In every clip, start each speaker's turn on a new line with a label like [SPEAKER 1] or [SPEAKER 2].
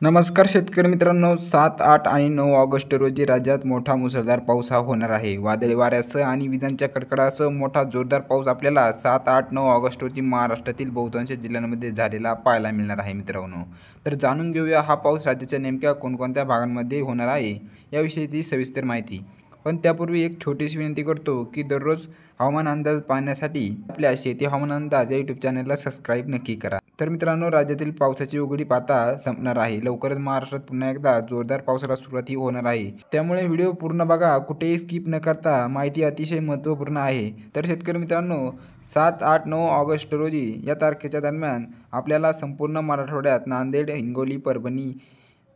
[SPEAKER 1] नमस्कार शेतकरी मित्रांनो, 7, 8 आणि 9 ऑगस्ट रोजी राज्यात मोठा मुसळधार पाऊस हा होणार आहे। वादळी वाऱ्यासह आणि विजांच्या कडकडाटासह मोठा जोरदार पाऊस आपल्याला 7, 8, 9 ऑगस्ट रोजी महाराष्ट्रातील बहुतांश जिल्ह्यांमध्ये झालेला पाहायला मिळणार आहे मित्रांनो। तर जाणून घेऊया हा पाऊस राज्याच्या नेमक्या कोणकोणत्या भागांमध्ये होणार आहे याविषयीची सविस्तर माहिती। पण त्यापूर्वी एक छोटीशी विनंती करतो की दररोज हवामान अंदाज पाहण्यासाठी आपल्या शेती हवामान अंदाज या यूट्यूब चॅनलला सबस्क्राईब नक्की करा। तर मित्रांनो, राज्यातील पावसाची उघडीप आता संपणार आहे। लवकरच महाराष्ट्रात पुन्हा एकदा जोरदार पावसाला सुरुवात होणार आहे, त्यामुळे व्हिडिओ पूर्ण बघा, कुठेही स्किप न करता। माहिती अतिशय महत्त्वपूर्ण आहे। तर शेतकरी मित्रांनो, 7, 8, 9 ऑगस्ट रोजी या तारखेच्या दरम्यान आपल्याला संपूर्ण मराठवाड्यात नांदेड, हिंगोली, परभणी,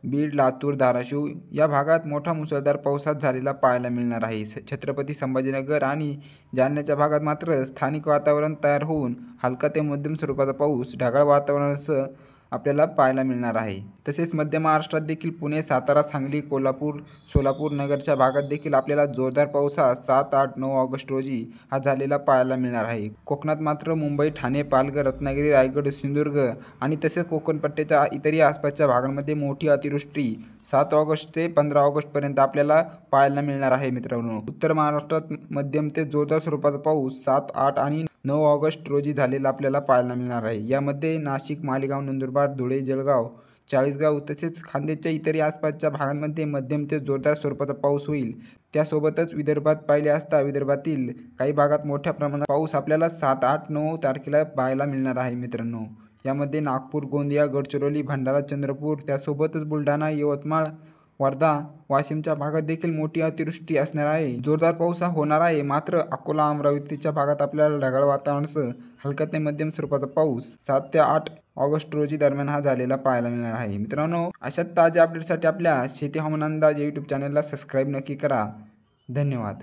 [SPEAKER 1] बीड, लातूर, धाराशिव या भागात मोठा मुसळधार पाऊस झालेला पाहायला मिळणार आहे। छत्रपती संभाजीनगर आणि जालन्याच्या भागात मात्र स्थानिक वातावरण तयार होऊन हलका ते मध्यम स्वरूपाचा पाऊस ढगाळ वातावरणासह आपल्याला पाहायला मिळणार आहे। तसेच मध्य महाराष्ट्रात देखील पुणे, सातारा, सांगली, कोल्हापूर, सोलापूर, नगरच्या भागात देखील आपल्याला जोरदार पाऊस 7, 8, 9 ऑगस्ट रोजी झालेला पाहायला मिळणार आहे। कोकणात मात्र मुंबई, ठाणे, पालघर, रत्नागिरी, रायगड, सिंधुदुर्ग आणि तसेच कोकण पट्ट्याच्या इतरही आसपासच्या भागांमध्ये मोठी अतिवृष्टी 7 ऑगस्ट ते 15 ऑगस्ट पर्यंत आपल्याला पाहायला मिळणार आहे मित्रांनो। उत्तर महाराष्ट्रात मध्यम ते जोरदार स्वरूपाचा पाऊस 7, 8 आणि 9 ऑगस्ट रोजी झालेला आपल्याला पाहायला मिळणार आहे। यामध्ये नाशिक, मालेगाव, नंदुरबार, धुळे, जळगाव, चाळीसगाव तसेच खान्देशच्या इतरही आसपासच्या भागांमध्ये मध्यम ते जोरदार स्वरूपाचा पाऊस होईल। त्यासोबतच विदर्भात पाहिले असता विदर्भातील काही भागात मोठ्या प्रमाणात पाऊस आपल्याला 7, 8, 9 तारखेला पाहायला मिळणार आहे मित्रांनो। यामध्ये नागपूर, गोंदिया, गडचिरोली, भंडारा, चंद्रपूर त्यासोबतच बुलढाणा, यवतमाळ, वर्धा, वाशिमच्या भागात देखील मोठी अतिवृष्टी असणार आहे। जोरदार पाऊस होणार आहे। मात्र अकोला, अमरावतीच्या भागात आपल्याला ढगाळ वातावरणासह हलका ते मध्यम स्वरूपाचा पाऊस 7 ते 8 ऑगस्ट रोजी दरम्यान झालेला पाहायला मिळणार आहे मित्रांनो। अशा ताज्या अपडेटसाठी आपल्या शेती हवामान अंदाज या यूट्यूब चॅनलला सबस्क्राईब नक्की करा। धन्यवाद।